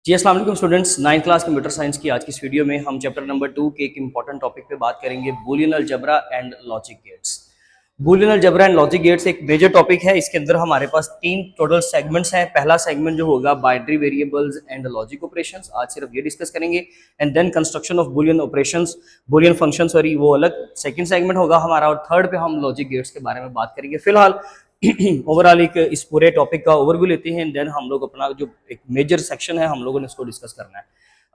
जी अस्सलाम वालेकुम students, 9th class computer science की आज की इस वीडियो में हम चैप्टर नंबर 2 के एक इंपॉर्टेंट टॉपिक पे बात करेंगे, Boolean algebra and logic gates. Boolean algebra and logic gates एक मेजर टॉपिक है। इसके अंदर हमारे पास 3 टोटल सेगमेंट्स हैं। पहला सेगमेंट जो होगा binary variables and logic operations, आज सिर्फ ये डिस्कस करेंगे। And then construction of Boolean operations, Boolean function sorry, वो अलग सेकंड सेगमेंट होगा हमारा। और थर्ड पे हम लॉजिक गेट्स के बारे में बात करेंगे। फिलहाल ओवरऑल एक इस पूरे टॉपिक का ओवरव्यू लेते हैं, देन हम लोग अपना जो एक मेजर सेक्शन है हम लोगों ने उसको डिस्कस करना है।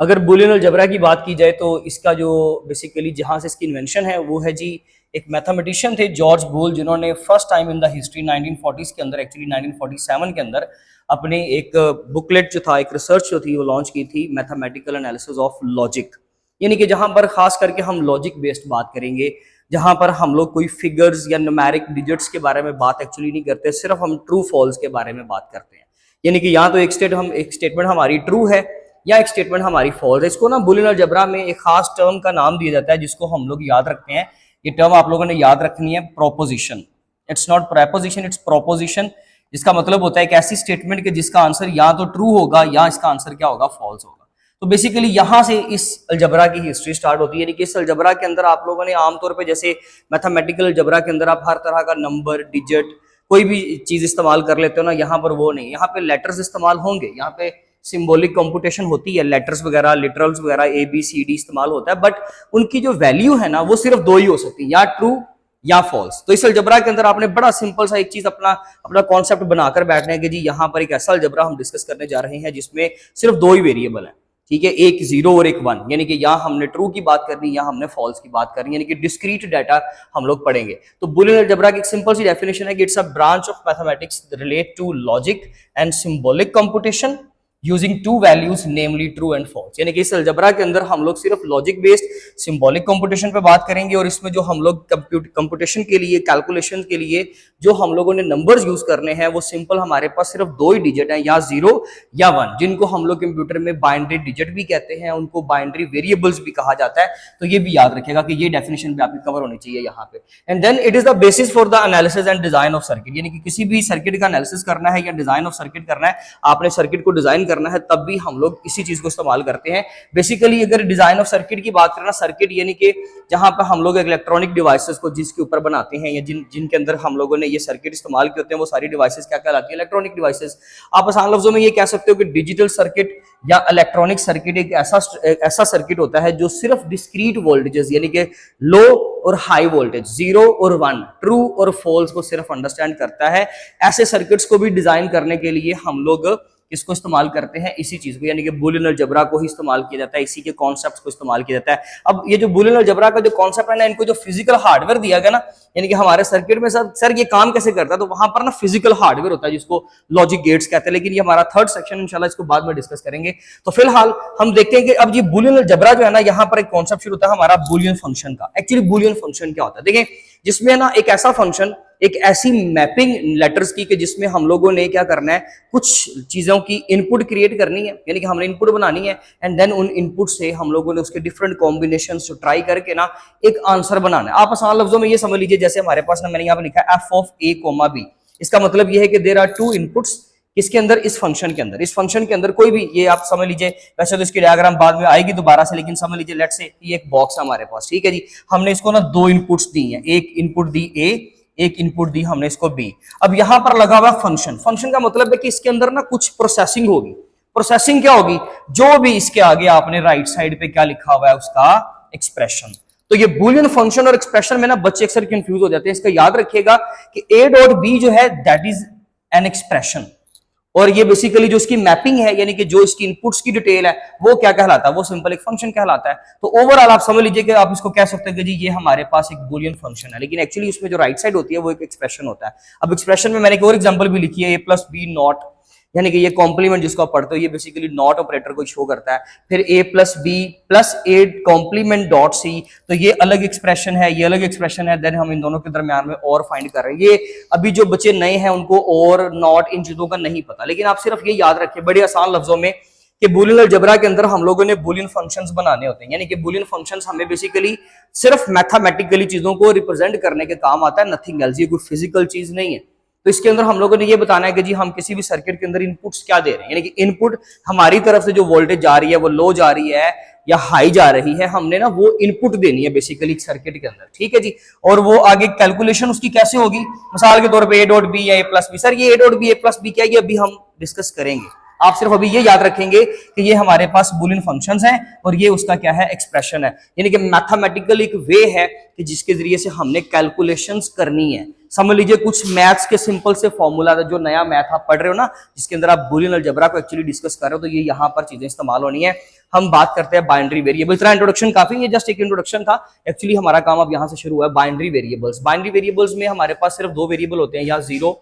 अगर बूलियन अलजेब्रा की बात की जाए तो इसका जो बेसिकली जहां से इसकी इन्वेंशन है वो है जी, एक मैथमेटिशियन थे जॉर्ज बूल, जिन्होंने first time in the history 1940s के अंदर, एक्चुअली 1947 के अंदर अपने एक बुकलेट जो था, एक रिसर्च जो थी वो लॉन्च की थी, मैथमेटिकल एनालिसिस ऑफ लॉजिक। यानी कि जहां पर खास करके हम लॉजिक बेस्ड बात करेंगे, जहां पर हम लोग कोई फिगर्स या न्यूमेरिक डिजिट्स के बारे में बात एक्चुअली नहीं करते, सिर्फ हम ट्रू फॉल्स के बारे में बात करते हैं। यानी कि यहाँ तो एक स्टेटमेंट हमारी ट्रू है या एक स्टेटमेंट हमारी फॉल्स है। इसको ना बूलियन अलजेब्रा में एक खास टर्म का नाम दिया जाता है जिसको हम लोग याद रखते हैं। ये टर्म आप लोगों ने याद रखनी है, proposition. It's not preposition, it's proposition. जिसका मतलब होता है एक ऐसी स्टेटमेंट के जिसका आंसर या तो ट्रू होगा या इसका आंसर क्या होगा, फॉल्स होगा। तो बेसिकली यहां से इस अलजबरा की हिस्ट्री स्टार्ट होती है। यानी कि इस अलजबरा के अंदर आप लोगों ने आमतौर पे, जैसे मैथमेटिकल अलजबरा के अंदर आप हर तरह का नंबर, डिजिट, कोई भी चीज इस्तेमाल कर लेते हो ना, यहाँ पर वो नहीं। यहाँ पे लेटर्स इस्तेमाल होंगे, यहाँ पे सिंबॉलिक कंप्यूटेशन होती है, लेटर्स वगैरह, लिटरल्स वगैरह, ए बी सी डी इस्तेमाल होता है, बट उनकी जो वैल्यू है ना वो सिर्फ दो ही हो सकती है, या ट्रू या फॉल्स। तो इस अलजबरा के अंदर आपने बड़ा सिंपल सा एक चीज अपना कॉन्सेप्ट बनाकर बैठना है कि जी यहाँ पर एक ऐसा अलजबरा हम डिस्कस करने जा रहे हैं जिसमें सिर्फ दो ही वेरिएबल है, ठीक है, एक 0 और एक 1। यानी कि यहाँ हमने ट्रू की बात करनी, यहाँ हमने फॉल्स की बात करनी, यानी कि डिस्क्रीट डाटा हम लोग पढ़ेंगे। तो बूलियन अलजेब्रा की एक सिंपल सी डेफिनेशन है कि it's a branch of mathematics relate to logic and symbolic computation using two values namely true and false. यानी कि इस अलजेब्रा के अंदर हम लोग सिर्फ लॉजिक बेस्ड सिंबॉलिक कंप्यूटेशन पे बात करेंगे, और इसमें जो हम लोग कंप्यूटेशन के लिए, कैलकुलेशन के लिए जो हम लोगों ने नंबर्स यूज करने हैं वो सिंपल हमारे पास सिर्फ दो ही डिजिट हैं, या 0 या 1, जिनको हम लोग कंप्यूटर में बाइनरी डिजिट भी कहते हैं, उनको बाइनरी वेरिएबल्स भी कहा जाता है। तो ये भी याद रखिएगा कि ये डेफिनेशन भी आपकी कवर होनी चाहिए यहाँ पे। And then it is the basis for the analysis and design of circuit. यानी कि किसी भी सर्किट का एनालिसिस करना है या डिजाइन ऑफ सर्किट करना है, आपने सर्किट को डिजाइन करना है, तब भी हम लोग इसी चीज को इस्तेमाल करते हैं। बेसिकली अगर डिजाइन ऑफ सर्किट की बात करें ना, सर्किट यानी कि जहां पर हम लोग इलेक्ट्रॉनिक डिवाइसेस को जिसके ऊपर बनाते हैं, या जिनके अंदर हम लोगों ने ये सर्किट इस्तेमाल किए होते हैं, वो सारी डिवाइसेस क्या कहलाती है, इलेक्ट्रॉनिक डिवाइसेस। आप आसान लफ्जों में ये कह सकते हो कि डिजिटल सर्किट या इलेक्ट्रॉनिक सर्किट एक ऐसा सर्किट होता है जो सिर्फ डिस्क्रीट वोल्टेजेस, यानी कि लो और हाई वोल्टेज, 0 और 1, ट्रू और फॉल्स को सिर्फ अंडरस्टैंड करता है। ऐसे सर्किट्स को भी डिजाइन करने के लिए हम लोग इसको इस्तेमाल करते हैं, इसी चीज को, यानी कि बूलियन अलजेब्रा को ही इस्तेमाल किया जाता है, इसी के कॉन्सेप्ट्स को इस्तेमाल किया जाता है। अब ये जो बूलियन अलजेब्रा का जो कॉन्सेप्ट है ना, इनको जो फिजिकल हार्डवेयर दिया गया ना, यानी कि हमारे सर्किट में सर ये काम कैसे करता है, तो वहां पर ना फिजिकल हार्डवेयर होता है जिसको लॉजिक गेट्स कहते हैं। लेकिन ये हमारा थर्ड सेक्शन, इंशाल्लाह इसको बाद में डिस्कस करेंगे। तो फिलहाल हम देखते हैं कि अब ये बूलियन अलजेब्रा जो है ना, यहाँ पर एक कॉन्सेप्ट शुरू होता है हमारा बूलियन फंक्शन का। एक्चुअली बूलियन फंक्शन क्या होता है, देखें, जिसमें ना एक ऐसा फंक्शन, एक ऐसी मैपिंग लेटर्स की कि जिसमें हम लोगों ने क्या करना है, कुछ चीजों की इनपुट क्रिएट करनी है, यानी कि हमने इनपुट बनानी है, एंड देन उन इनपुट से हम लोगों ने उसके डिफरेंट कॉम्बिनेशंस ट्राई करके ना एक आंसर बनाना है। आप आसान लफ्जों में ये समझ लीजिए, जैसे हमारे पास ना, मैंने यहाँ पे लिखा है f ऑफ a, b। इसका मतलब ये है कि देयर आर टू इनपुट्स किसके अंदर, इस फंक्शन के अंदर। इस फंक्शन के अंदर कोई भी, ये आप समझ लीजिए, वैसे तो इसकी डायग्राम बाद में आएगी दोबारा से, लेकिन समझ लीजिए लेट्स से ये एक बॉक्स है हमारे पास, ठीक है जी। हमने इसको ना दो इनपुट्स दी हैं, एक इनपुट दी a, एक इनपुट दी हमने इसको b। अब यहां पर लगा हुआ फंक्शन, फंक्शन का मतलब है कि इसके अंदर ना कुछ प्रोसेसिंग होगी। प्रोसेसिंग क्या होगी, जो भी इसके आगे आपने राइट साइड पे क्या लिखा हुआ है उसका एक्सप्रेशन। तो ये बूलियन फंक्शन और एक्सप्रेशन में ना बच्चे अक्सर कंफ्यूज हो जाते हैं। इसका याद रखिएगा कि a डॉट b जो है दैट इज एन एक्सप्रेशन, और ये बेसिकली जो इसकी मैपिंग है, यानी कि जो इसकी इनपुट्स की डिटेल है, वो क्या कहलाता है, वो सिंपल एक फंक्शन कहलाता है। तो ओवरऑल आप समझ लीजिए कि आप इसको कह सकते हैं कि जी ये हमारे पास एक बूलियन फंक्शन है, लेकिन एक्चुअली उसमें जो राइट साइड होती है वो एक एक्सप्रेशन होता है। अब एक्सप्रेशन में मैंने एक और एग्जांपल भी लिखी है, a प्लस बी नॉट, यानी कि ये कॉम्प्लीमेंट जिसको आप पढ़ते हो, ये बेसिकली नॉट ऑपरेटर को शो करता है। फिर a plus B plus A complement dot C, तो ये अलग एक्सप्रेशन है, ये अलग एक्सप्रेशन है। देन हम इन दोनों के दरमियान में और फाइंड कर रहे हैं। ये अभी जो बच्चे नए हैं उनको और नॉट इन चीजों का नहीं पता, लेकिन आप सिर्फ ये याद रखिए बड़े आसान लफ्जों में कि बूलियन अलजेब्रा के अंदर हम लोगों ने बूलियन फंक्शंस बनाने होते हैं। यानी कि बूलियन फंक्शंस हमें बेसिकली सिर्फ मैथमेटिकली चीजों को रिप्रेजेंट करने के काम आता है, नथिंग एल्स। ये कोई फिजिकल चीज नहीं है, तो इसके अंदर हम लोगों ने ये बताना है कि जी हम किसी भी सर्किट के अंदर इनपुट्स क्या दे रहे हैं, यानी कि इनपुट हमारी तरफ से जो वोल्टेज जा रही है वो लो जा रही है या हाई जा रही है, हमने ना वो इनपुट देनी है बेसिकली सर्किट के अंदर, ठीक है जी। और वो आगे कैलकुलेशन उसकी कैसे होगी, मिसाल के तौर पे ए डॉट बी या ए प्लस बी। सर ये A dot B A plus B क्या है, ये अभी हम डिस्कस करेंगे। आप सिर्फ अभी ये याद रखेंगे कि ये हमारे पास बुलियन फंक्शंस हैं और ये उसका क्या है, एक्सप्रेशन है, यानी कि मैथमेटिकल एक वे है कि जिसके जरिए से हमने कैलकुलेशंस करनी है। समझ लीजिए कुछ मैथ्स के सिंपल से फॉर्मूला, जो नया मैथ आप पढ़ रहे हो ना, जिसके अंदर आप बुलियन अलजेब्रा को एक्चुअली डिस्कस कर रहे हो, तो ये यहाँ पर चीजें इस्तेमाल होनी है। हम बात करते हैं बाइनरी वेरिएबल। इतना इंट्रोडक्शन काफी है, जस्ट एक इंट्रोडक्शन था। एक्चुअली हमारा काम अब यहाँ से शुरू हुआ है बाइनरी वेरिएबल्स। बाइनरी वेरिएबल्स में हमारे पास सिर्फ दो वेरिएबल होते हैं, या 0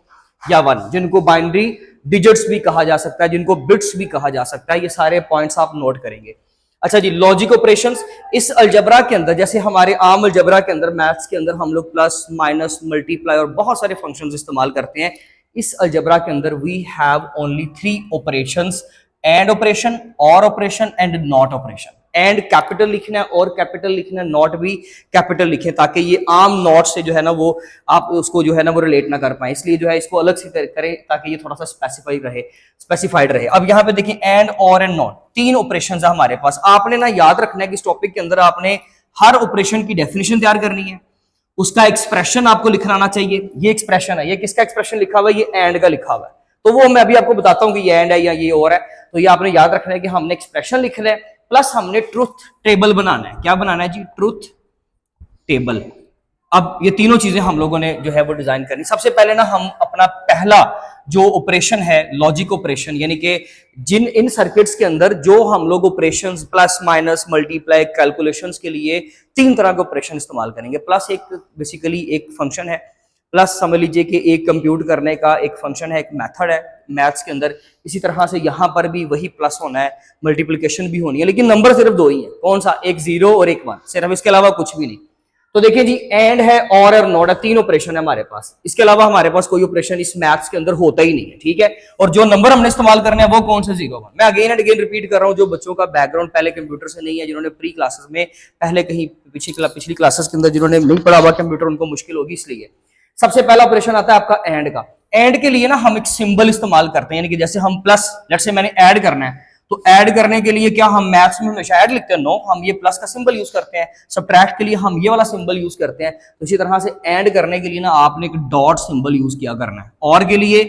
या 1, जिनको बाइनरी डिजिट्स भी कहा जा सकता है, जिनको बिट्स भी कहा जा सकता है। ये सारे पॉइंट्स आप नोट करेंगे। अच्छा जी, लॉजिक ऑपरेशंस इस अलजेब्रा के अंदर, जैसे हमारे आम अलजेब्रा के अंदर, मैथ्स के अंदर हम लोग प्लस माइनस मल्टीप्लाई और बहुत सारे फंक्शंस इस्तेमाल करते हैं। इस अलजेब्रा के अंदर we have only 3 operations, and operation, और operation and not operation. And capital लिखना है और कैपिटल लिखना है, नॉट भी कैपिटल लिखें, ताकि ये आम नॉट से जो है ना वो आप उसको जो है ना वो रिलेट ना कर पाए, इसलिए जो है इसको अलग से करें ताकि ये थोड़ा सा स्पेसिफाइड रहे। अब यहाँ पे देखिए एंड, और एंड नॉट, 3 ऑपरेशंस है हमारे पास। आपने ना याद रखना है कि इस टॉपिक के अंदर आपने हर ऑपरेशन की डेफिनेशन तैयार करनी है, उसका एक्सप्रेशन आपको लिखना आना चाहिए। ये एक्सप्रेशन है, ये किसका एक्सप्रेशन लिखा हुआ है, ये एंड का लिखा हुआ है, तो वो मैं अभी आपको बताता हूँ कि ये एंड है या ये और है। तो ये आपने याद रखना है कि हमने एक्सप्रेशन लिखना है, प्लस हमने ट्रुथ टेबल बनाना है। क्या बनाना है जी, ट्रुथ टेबल। अब ये तीनों चीजें हम लोगों ने जो है वो डिजाइन करनी। सबसे पहले ना हम अपना पहला जो ऑपरेशन है, लॉजिक ऑपरेशन, यानी कि जिन इन सर्किट्स के अंदर जो हम लोग operations plus minus multiply calculations के लिए 3 तरह के ऑपरेशन इस्तेमाल करेंगे। प्लस एक बेसिकली एक फंक्शन है, प्लस समझ लीजिए कि एक कंप्यूट करने का एक फंक्शन है, एक मेथड है मैथ्स के अंदर। इसी तरह से यहाँ पर भी वही प्लस होना है, मल्टीप्लिकेशन भी होनी है, लेकिन नंबर सिर्फ 2 ही है। कौन सा, एक 0 और एक 1, सिर्फ, इसके अलावा कुछ भी नहीं। तो देखिए जी, एंड है और नॉट है, 3 ऑपरेशन है हमारे पास। इसके अलावा हमारे पास कोई ऑपरेशन इस मैथ्स के अंदर होता ही नहीं है, ठीक है। और जो नंबर हमने इस्तेमाल करना है वो कौन सा, 0 1। मैं अगेन एंड अगेन रिपीट कर रहा हूं, जो बच्चों का बैकग्राउंड पहले कंप्यूटर से नहीं है, जिन्होंने प्री क्लासेस में पहले कहीं पिछली क्लासेस के अंदर जिन्होंने नहीं पढ़ा हुआ कंप्यूटर, उनको मुश्किल होगी, इसलिए सबसे पहला ऑपरेशन आता है आपका एंड का। एंड के लिए ना हम एक सिंबल इस्तेमाल करते हैं, यानी कि जैसे हम प्लस, लेट्स से मैंने ऐड करना है, तो ऐड करने के लिए क्या हम मैथ्स में हमेशा ऐड लिखते हैं, नो, हम ये प्लस का सिंबल यूज करते हैं। सब्ट्रैक्ट के लिए हम ये वाला सिंबल यूज करते हैं। तो इसी तरह से ऐड करने के लिए ना आपने एक डॉट सिंबल यूज किया करना है, और के लिए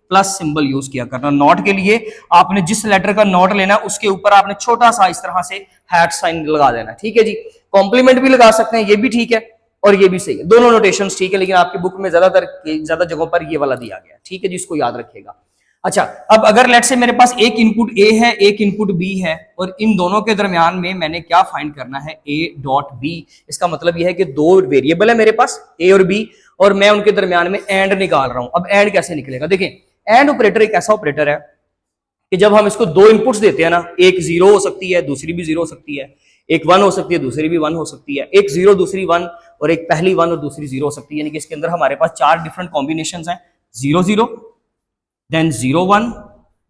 प्लस सिंबल यूज किया करना, नॉट के लिए आपने जिस लेटर का नॉट लेना उसके ऊपर आपने छोटा सा इस तरह से हैट साइन लगा देना, ठीक है जी। कॉम्प्लीमेंट भी लगा सकते हैं, ये भी ठीक है और ये भी सही है, दोनों नोटेशंस ठीक है, लेकिन आपकी बुक में ज्यादा जगहों पर ये वाला दिया गया, ठीक है जी, इसको याद रखिएगा। अच्छा, अब अगर लेट से मेरे पास एक इनपुट ए है, एक इनपुट बी है, और इन दोनों के दरमियान में मैंने क्या फाइंड करना है, ए डॉट बी। इसका मतलब यह है कि 2 वेरिएबल है मेरे पास, ए और बी, और मैं उनके दरमियान में एंड निकाल रहा हूं। अब एंड कैसे निकलेगा, देखिए एंड ऑपरेटर एक ऐसा ऑपरेटर है कि जब हम इसको 2 इनपुट्स देते हैं ना, एक 0 हो सकती है, दूसरी भी 0 हो सकती है, एक 1 हो सकती है, दूसरी भी 1 हो सकती है, एक 0 दूसरी 1, और एक पहली 1 और दूसरी 0 हो सकती है, यानी कि इसके अंदर हमारे पास 4 डिफरेंट कॉम्बिनेशंस हैं, 0 0, then 0 1,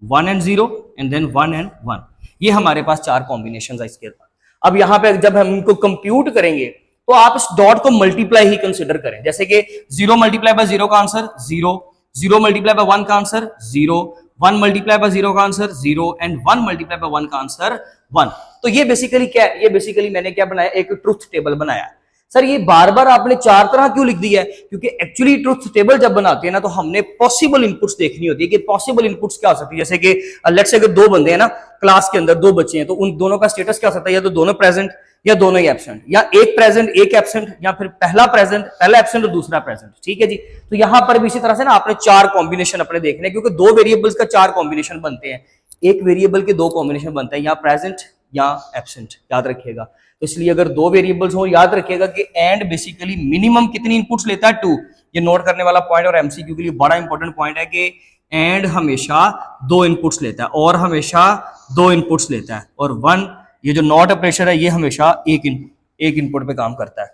1 and 0, and then 1 and 1। ये हमारे पास 4 कॉम्बिनेशंस है इसके बाद। अब यहाँ पे जब हम इनको कंप्यूट करेंगे तो आप इस डॉट को मल्टीप्लाई ही कंसीडर करें, जैसे कि 0 मल्टीप्लाई बाय 0 का आंसर 0, 0 मल्टीप्लाई बाय 1 का आंसर 0, 1 मल्टीप्लाई बाय 0 का आंसर 0, एंड 1 मल्टीप्लाई बाय 1 का आंसर 1। तो ये बेसिकली क्या है, ये बेसिकली मैंने क्या बनाया, एक ट्रुथ टेबल बनाया। सर ये बार बार आपने 4 तरह क्यों लिख दिया है, क्योंकि एक्चुअली ट्रुथ टेबल जब बनाते हैं ना, तो हमने पॉसिबल इनपुट्स देखनी होती है कि पॉसिबल इनपुट्स क्या हो सकती है। जैसे कि लेट्स से अगर 2 बंदे हैं ना, क्लास के अंदर 2 बच्चे हैं, तो उन दोनों का स्टेटस क्या हो सकता है, या तो दोनों प्रेजेंट या दोनों ही एब्सेंट, या एक प्रेजेंट एक एब्सेंट, या फिर पहला एब्सेंट और दूसरा प्रेजेंट, ठीक है जी। तो यहां पर भी इसी तरह से ना आपने 4 कॉम्बिनेशन अपने देखने, क्योंकि 2 वेरिएबल्स का 4 कॉम्बिनेशन बनते हैं, एक वेरिएबल के 2 कॉम्बिनेशन बनते हैं, या प्रेजेंट या एब्सेंट, याद रखिएगा। तो इसलिए अगर 2 वेरिएबल्स हो, याद रखिएगा कि एंड बेसिकली मिनिमम कितनी इनपुट्स लेता है, 2। ये नोट करने वाला पॉइंट और एमसीक्यू के लिए बड़ा इंपॉर्टेंट पॉइंट है कि एंड हमेशा 2 इनपुट्स लेता है, और हमेशा 2 इनपुट्स लेता है, और 1 ये जो नॉट ऑपरेशन है ये हमेशा एक इनपुट पे काम करता है,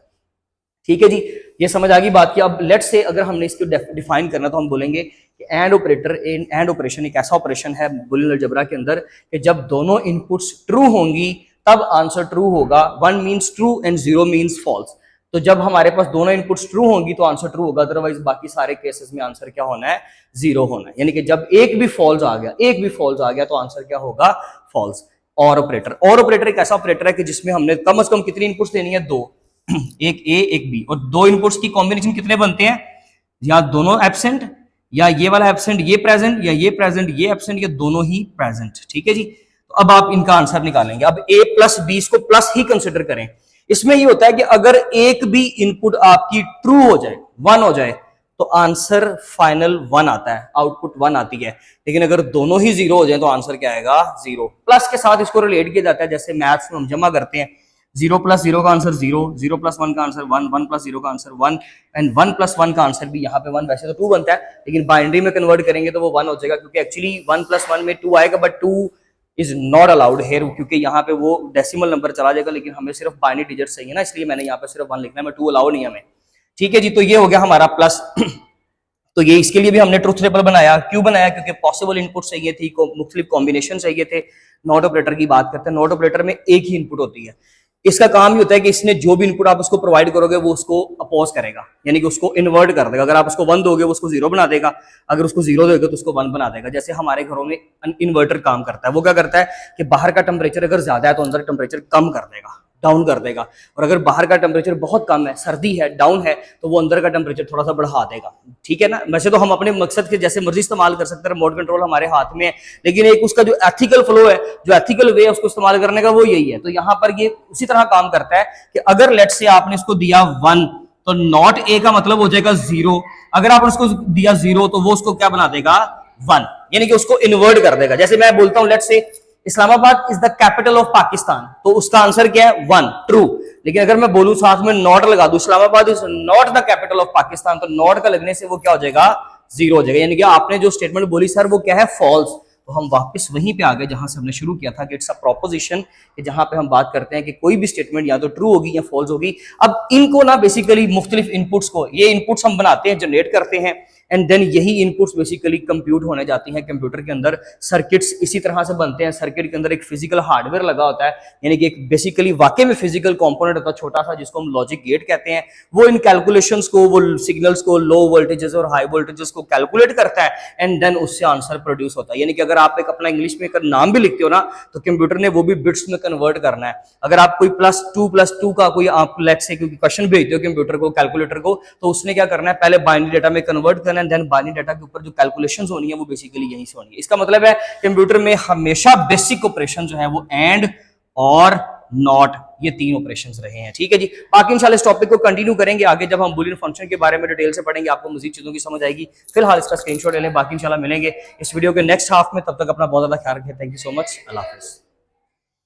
ठीक है जी। ये समझ आ गई बात की। अब लेट्स से अगर हमने इसको डिफाइन करना, तो हम बोलेंगे कि एंड ऑपरेशन एक ऐसा ऑपरेशन है बुलियन अलजेब्रा के अंदर कि जब दोनों इनपुट्स ट्रू होंगी तब आंसर ट्रू होगा। 1 means true and 0 means false. तो जब हमारे पास दोनों इनपुट्स ट्रू होंगी तो आंसर ट्रू होगा, अदरवाइज बाकी सारे केसेस में आंसर क्या होना है, 0 होना है। यानी कि जब एक भी फॉल्स आ गया तो आंसर क्या होगा, फॉल्स। और ऑपरेटर एक ऐसा ऑपरेटर है कि जिसमें हमने कम से कम कितनी इनपुट्स लेनी है, 2, एक ए एक बी, और 2 इनपुट्स की कॉम्बिनेशन कितने बनते हैं, या दोनों एब्सेंट, या ये वाला एब्सेंट ये प्रेजेंट, या ये प्रेजेंट ये एब्सेंट, या दोनों ही प्रेजेंट। ठीक है जी। तो अब आप इनका आंसर निकालेंगे। अब a प्लस बी को प्लस ही कंसिडर करें। इसमें ये होता है कि अगर एक भी इनपुट आपकी ट्रू हो जाए, 1 हो जाए, तो आंसर फाइनल 1 आता है, आउटपुट 1 आती है। लेकिन अगर दोनों ही 0 हो जाए तो आंसर क्या आएगा, 0। प्लस के साथ इसको रिलेट किया जाता है, जैसे मैथ्स में हम जमा करते हैं, 0 प्लस 0 का आंसर 0, 0 प्लस 1 का आंसर 1, 1 प्लस 0 का आंसर 1, एंड 1 प्लस 1 का आंसर भी यहाँ पे 1। वैसे तो 2 बनता है, लेकिन बाइनरी में कन्वर्ट करेंगे तो वो 1 हो जाएगा, क्योंकि एक्चुअली 1 प्लस 1 में 2 आएगा, but 2 is not allowed here, क्योंकि यहाँ पे वो डेसिमल नंबर चला जाएगा। लेकिन हमें सिर्फ बाइनरी डिजिट चाहिए ना, इसलिए मैंने यहाँ पे सिर्फ 1 लिखना है, मैं 2 अलाउ नहीं हमें। ठीक है जी। तो ये हो गया हमारा प्लस। तो ये इसके लिए भी हमने ट्रुथ टेबल बनाया। क्यों बनाया, क्योंकि पॉसिबल इनपुट चाहिए थी, मुख्तलिफ कॉम्बिनेशन चाहिए थे। नॉट ऑपरेटर की बात करते हैं, नॉट ऑपरेटर में एक ही इनपुट होती है। इसका काम ही होता है कि इसने जो भी इनपुट आप उसको प्रोवाइड करोगे वो उसको अपोज करेगा, यानी कि उसको इन्वर्ट कर देगा। अगर आप उसको 1 दोगे वो उसको 0 बना देगा, अगर उसको 0 दोगे तो उसको 1 बना देगा। जैसे हमारे घरों में इन्वर्टर काम करता है, वो क्या करता है कि बाहर का टेम्परेचर अगर ज्यादा है तो अंदर टेम्परेचर कम कर देगा, डाउन कर देगा, और अगर बाहर का टेम्परेचर बहुत कम है, सर्दी है, डाउन है, तो वो अंदर का टेम्परेचर थोड़ा सा बढ़ा देगा। ठीक है ना। वैसे तो हम अपने मकसद के जैसे मर्जी इस्तेमाल कर सकते हैं, रिमोट कंट्रोल हमारे हाथ में है, लेकिन एक उसका जो एथिकल फ्लो है, जो एथिकल वे है उसको इस्तेमाल करने का, वो यही है। तो यहाँ पर ये उसी तरह काम करता है कि अगर लेट से आपने इसको दिया 1, तो नॉट ए का मतलब हो जाएगा 0। अगर आपने उसको दिया 0 तो वो उसको क्या बना देगा, 1, यानी कि उसको इन्वर्ट कर देगा। जैसे मैं बोलता हूं लेट से Islamabad is the capital of Pakistan, तो उसका आंसर क्या है, 1, ट्रू। लेकिन अगर मैं बोलूं साथ में नॉट लगा दूं, Islamabad is not the capital of Pakistan, तो नॉट का लगने से वो क्या हो जाएगा, 0 हो जाएगा। यानी कि आपने जो स्टेटमेंट बोली सर वो क्या है, फॉल्स। तो हम वापस वहीं पे आ गए जहां से हमने शुरू किया था कि इट्स अ प्रोपोजिशन, कि जहां पे हम बात करते हैं कि कोई भी स्टेटमेंट या तो ट्रू होगी या फॉल्स होगी। अब इनको ना बेसिकली मुख्तलिफ इनपुट्स को, ये इनपुट्स हम बनाते हैं, जनरेट करते हैं, एंड देन यही इनपुट्स बेसिकली कंप्यूट होने जाती हैं कंप्यूटर के अंदर। सर्किट्स इसी तरह से बनते हैं, सर्किट के अंदर एक फिजिकल हार्डवेयर लगा होता है, यानी कि एक बेसिकली वाकई में फिजिकल कंपोनेंट होता है छोटा सा, जिसको हम लॉजिक गेट कहते हैं। वो इन कैलकुलेशंस को, वो सिग्नल्स को, लो वोल्टेजेस और हाई वोल्टेजेस को कैलकुलेट करता है, एंड देन उससे आंसर प्रोड्यूस होता है। यानी कि अगर आप एक अपना इंग्लिश में एक नाम भी लिखते हो ना, तो कंप्यूटर ने वो भी बिट्स में कन्वर्ट करना है। अगर आप कोई +2+2 का कोई आप लेट से क्योंकि क्वेश्चन भेजते हो कंप्यूटर को, कैलकुलेटर को, तो उसने क्या करना है, पहले बाइनरी डेटा में कन्वर्ट करना है, देन बाइनरी डेटा के ऊपर जो कैलकुलेशंस होनी है वो बेसिकली यहीं से होनी है। इसका मतलब है कंप्यूटर में हमेशा बेसिक ऑपरेशन जो है वो एंड और नॉट, ये 3 ऑपरेशंस रहे हैं। ठीक है जी। बाकी इंशाल्लाह इस टॉपिक को कंटिन्यू करेंगे आगे, जब हम बूलियन फंक्शन के बारे में डिटेल से पढ़ेंगे, आपको मजीद चीजों की समझ आएगी। फिलहाल इसका स्क्रीनशॉट ले लें, बाकी इंशाल्लाह मिलेंगे इस वीडियो के नेक्स्ट हाफ में। तब तक अपना बहुत ज्यादा ख्याल रखें। Thank you so much. अल्लाह हाफिज़।